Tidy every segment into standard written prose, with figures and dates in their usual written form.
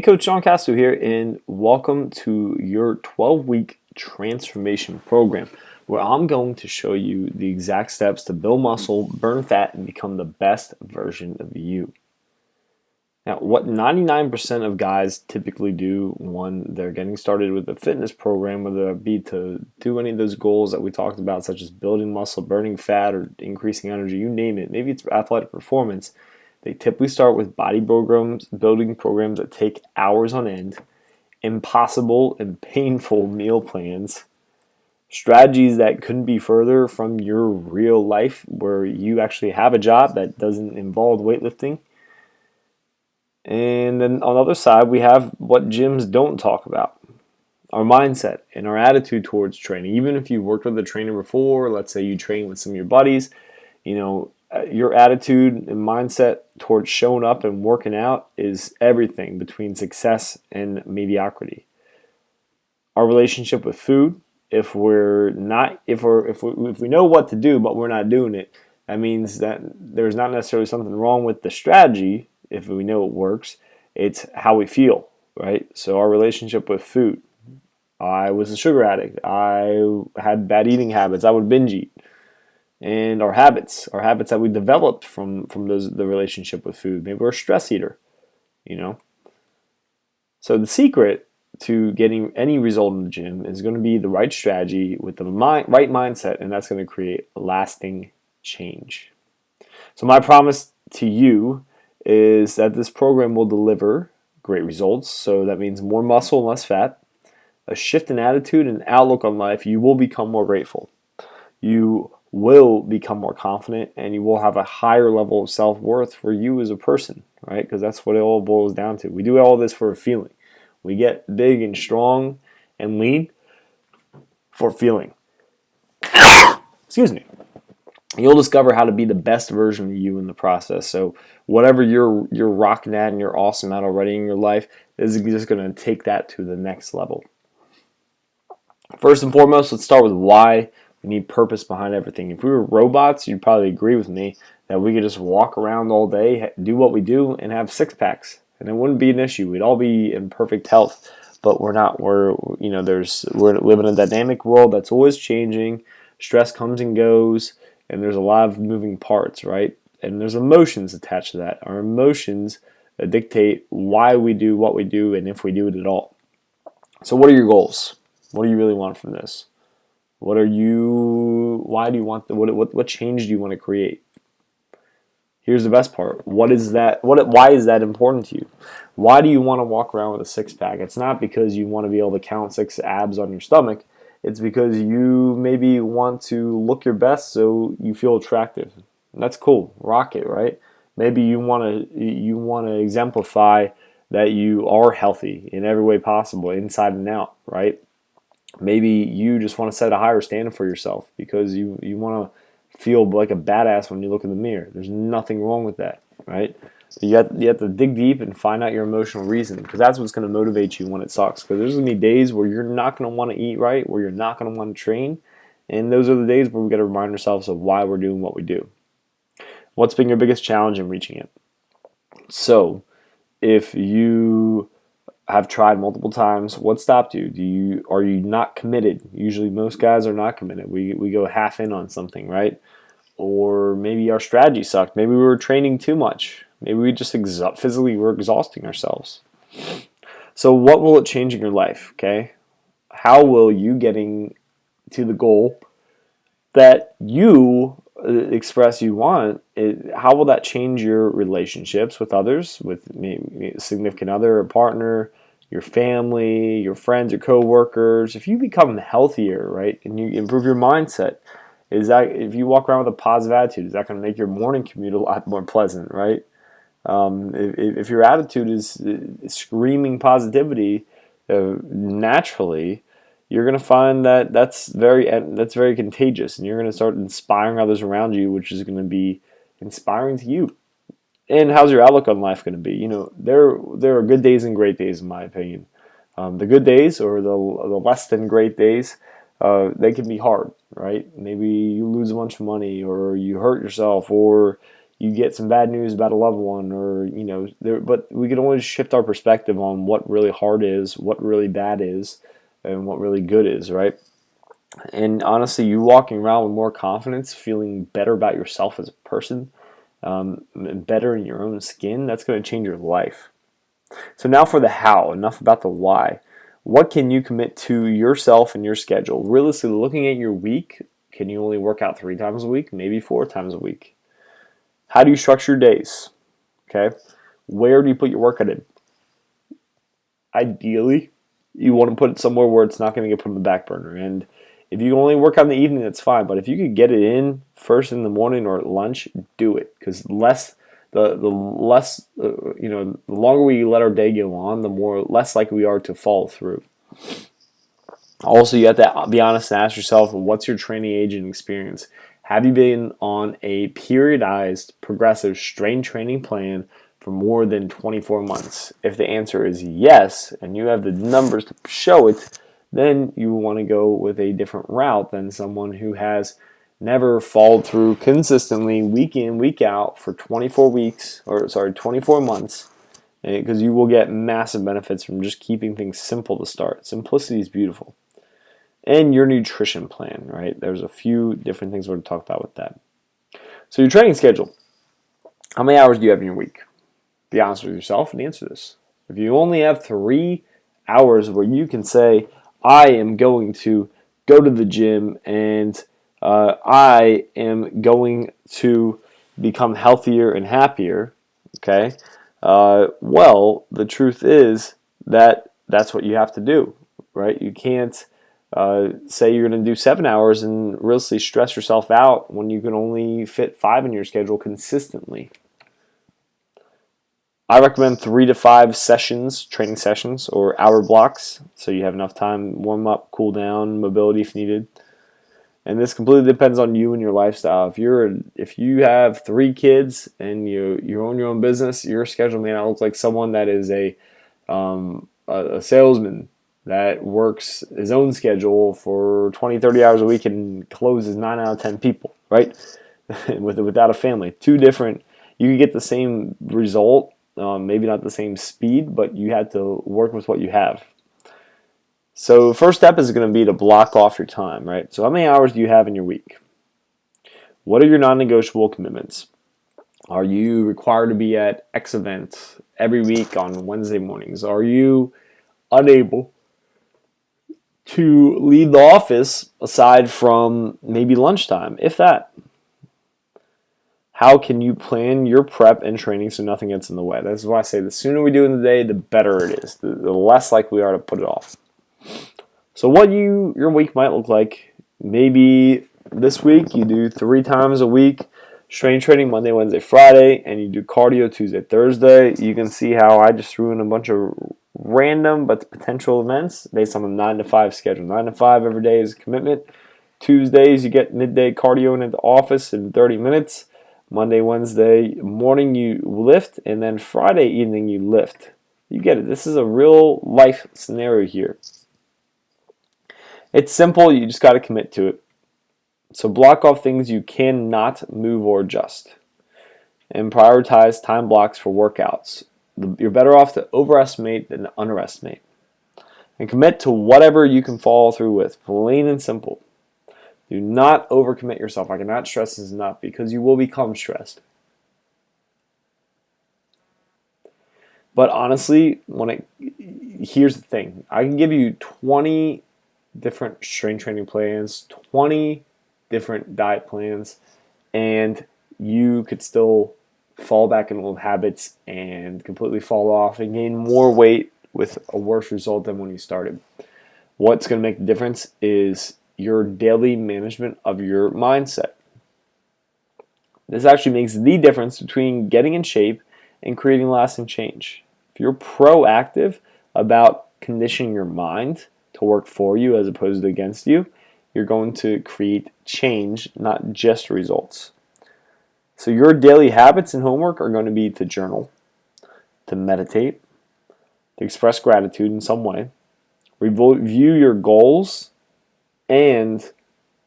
Hey, Coach John Castro here, and welcome to your 12-week transformation program, where I'm going to show you the exact steps to build muscle, burn fat, and become the best version of you. Now, what 99% of guys typically do when they're getting started with a fitness program, whether it be to do any of those goals that we talked about, such as building muscle, burning fat, or increasing energy, you name it, maybe it's athletic performance, they typically start with body programs, building programs that take hours on end, impossible and painful meal plans, strategies that couldn't be further from your real life where you actually have a job that doesn't involve weightlifting. And then on the other side, we have what gyms don't talk about. Our mindset and our attitude towards training. Even if you worked with a trainer before, let's say you train with some of your buddies, your attitude and mindset towards showing up and working out is everything between success and mediocrity. Our relationship with food, if we know what to do but we're not doing it, that means that there's not necessarily something wrong with the strategy if we know it works. It's how we feel, right? So our relationship with food. I was a sugar addict. I had bad eating habits. I would binge eat. And our habits that we developed from the relationship with food. Maybe we're a stress eater, you know. So the secret to getting any result in the gym is going to be the right strategy with the right mindset, and that's going to create lasting change. So my promise to you is that this program will deliver great results. So that means more muscle and less fat, a shift in attitude and outlook on life. You will become more grateful. You will become more confident, and you will have a higher level of self-worth for you as a person, right? Because that's what it all boils down to. We do all this for a feeling. We get big and strong and lean for feeling. Excuse me. You'll discover how to be the best version of you in the process. So whatever you're rocking at and you're awesome at already in your life, this is just going to take that to the next level. First and foremost, let's start with why we need purpose behind everything. If we were robots, you'd probably agree with me that we could just walk around all day, do what we do, and have six packs, and it wouldn't be an issue. We'd all be in perfect health, but we're not. We're living in a dynamic world that's always changing. Stress comes and goes, and there's a lot of moving parts, right? And there's emotions attached to that. Our emotions dictate why we do what we do and if we do it at all. So what are your goals? What do you really want from this? Why do you want what change do you want to create? Here's the best part. Why is that important to you? Why do you want to walk around with a six-pack? It's not because you want to be able to count 6 abs on your stomach. It's because you maybe want to look your best so you feel attractive. And that's cool. Rock it, right? Maybe you want to exemplify that you are healthy in every way possible, inside and out, right? Maybe you just want to set a higher standard for yourself because you want to feel like a badass when you look in the mirror. There's nothing wrong with that, right? You have to dig deep and find out your emotional reason, because that's what's going to motivate you when it sucks. Because there's going to be days where you're not going to want to eat right, where you're not going to want to train, and those are the days where we got to remind ourselves of why we're doing what we do. What's been your biggest challenge in reaching it? So, if you have tried multiple times, what stopped you? Are you not committed? Usually most guys are not committed. We go half in on something, right? Or maybe our strategy sucked. Maybe we were training too much. Maybe we just physically were exhausting ourselves. So what will it change in your life, okay? How will you getting to the goal that you express you want, how will that change your relationships with others, with maybe a significant other, a partner, your family, your friends, your coworkers? If you become healthier, right, and you improve your mindset, if you walk around with a positive attitude, is that going to make your morning commute a lot more pleasant, right? If your attitude is screaming positivity, naturally, you're going to find that that's very contagious, and you're going to start inspiring others around you, which is going to be inspiring to you. And how's your outlook on life going to be? There are good days and great days, in my opinion. The good days, or the less than great days, they can be hard, right? Maybe you lose a bunch of money, or you hurt yourself, or you get some bad news about a loved one, or but we can always shift our perspective on what really hard is, what really bad is, and what really good is, right? And honestly, you walking around with more confidence, feeling better about yourself as a person, and better in your own skin, that's going to change your life. So now for the how, enough about the why. What can you commit to yourself and your schedule? Realistically, looking at your week, can you only work out 3 times a week, maybe 4 times a week? How do you structure your days? Okay. Where do you put your workout in? Ideally, you want to put it somewhere where it's not going to get put on the back burner. And if you only work out in the evening, that's fine. But if you could get it in first in the morning or at lunch, do it. Because the less the longer we let our day go on, the more less likely we are to follow through. Also, you have to be honest and ask yourself, what's your training age and experience? Have you been on a periodized, progressive strength training plan for more than 24 months? If the answer is yes, and you have the numbers to show it, then you want to go with a different route than someone who has never followed through consistently week in, week out for 24 months, because you will get massive benefits from just keeping things simple to start. Simplicity is beautiful. And your nutrition plan, right? There's a few different things we're going to talk about with that. So your training schedule. How many hours do you have in your week? Be honest with yourself and answer this. If you only have 3 hours where you can say, I am going to go to the gym and I am going to become healthier and happier, okay? Well, the truth is that that's what you have to do, right? You can't say you're going to do 7 hours and really stress yourself out when you can only fit 5 in your schedule consistently. I recommend 3 to 5 sessions, training sessions, or hour blocks, so you have enough time, warm up, cool down, mobility if needed. And this completely depends on you and your lifestyle. If you have 3 kids and you own your own business, your schedule may not look like someone that is a salesman that works his own schedule for 20, 30 hours a week and closes 9 out of 10 people, right? Without a family. Two different, you can get the same result, maybe not the same speed, but you had to work with what you have. So first step is going to be to block off your time, right? So how many hours do you have in your week? What are your non-negotiable commitments? Are you required to be at X event every week on Wednesday mornings? Are you unable to leave the office aside from maybe lunchtime, if that? How can you plan your prep and training so nothing gets in the way? That's why I say the sooner we do in the day, the better it is. The less likely we are to put it off. So what your week might look like, maybe this week you do 3 times a week, strength training Monday, Wednesday, Friday, and you do cardio Tuesday, Thursday. You can see how I just threw in a bunch of random but potential events based on the 9 to 5 schedule. 9 to 5 every day is a commitment. Tuesdays you get midday cardio in the office in 30 minutes. Monday, Wednesday morning you lift, and then Friday evening you lift. You get it. This is a real life scenario here. It's simple. You just got to commit to it. So block off things you cannot move or adjust, and prioritize time blocks for workouts. You're better off to overestimate than to underestimate. And commit to whatever you can follow through with, plain and simple. Do not overcommit yourself. I cannot stress this enough, because you will become stressed. But honestly, here's the thing. I can give you 20 different strength training plans, 20 different diet plans, and you could still fall back in old habits and completely fall off and gain more weight with a worse result than when you started. What's going to make the difference is your daily management of your mindset. This actually makes the difference between getting in shape and creating lasting change. If you're proactive about conditioning your mind to work for you as opposed to against you, you're going to create change, not just results. So your daily habits and homework are going to be to journal, to meditate, to express gratitude in some way, review your goals, and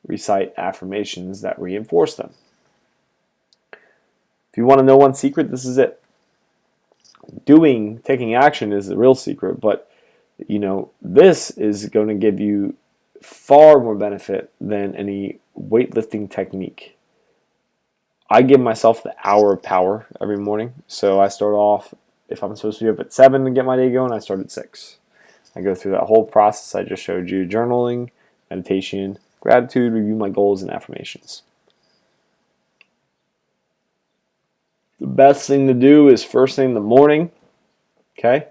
recite affirmations that reinforce them. If you want to know one secret, this is it. Taking action is the real secret, but this is going to give you far more benefit than any weightlifting technique. I give myself the hour of power every morning. So I start off, if I'm supposed to be up at 7 to get my day going, I start at 6. I go through that whole process I just showed you: journaling, meditation, gratitude, review my goals, and affirmations. The best thing to do is first thing in the morning, okay?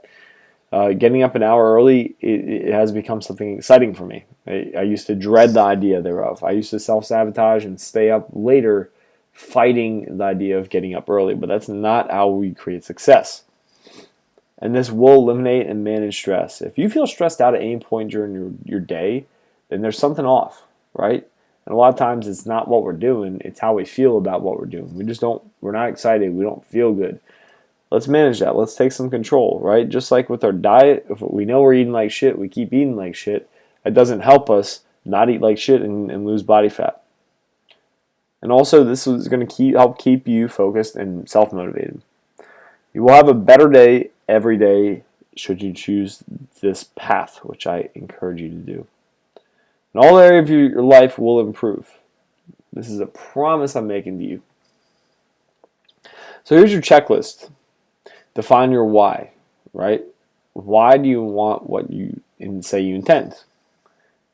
Getting up an hour early, it has become something exciting for me. I used to dread the idea thereof. I used to self-sabotage and stay up later fighting the idea of getting up early, but that's not how we create success. And this will eliminate and manage stress. If you feel stressed out at any point during your day, then there's something off, right? And a lot of times it's not what we're doing, it's how we feel about what we're doing. We're not excited, we don't feel good. Let's manage that. Let's take some control, right? Just like with our diet, if we know we're eating like shit, we keep eating like shit. It doesn't help us not eat like shit and lose body fat. And also, this is going to help keep you focused and self-motivated. You will have a better day every day should you choose this path, which I encourage you to do. And all areas of your life will improve. This is a promise I'm making to you. So here's your checklist. Define your why, right? Why do you want what you say you intend?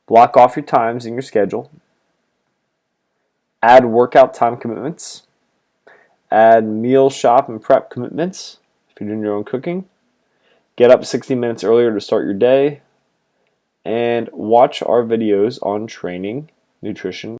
Block off your times in your schedule. Add workout time commitments. Add meal, shop, and prep commitments if you're doing your own cooking. Get up 60 minutes earlier to start your day. And watch our videos on training, nutrition,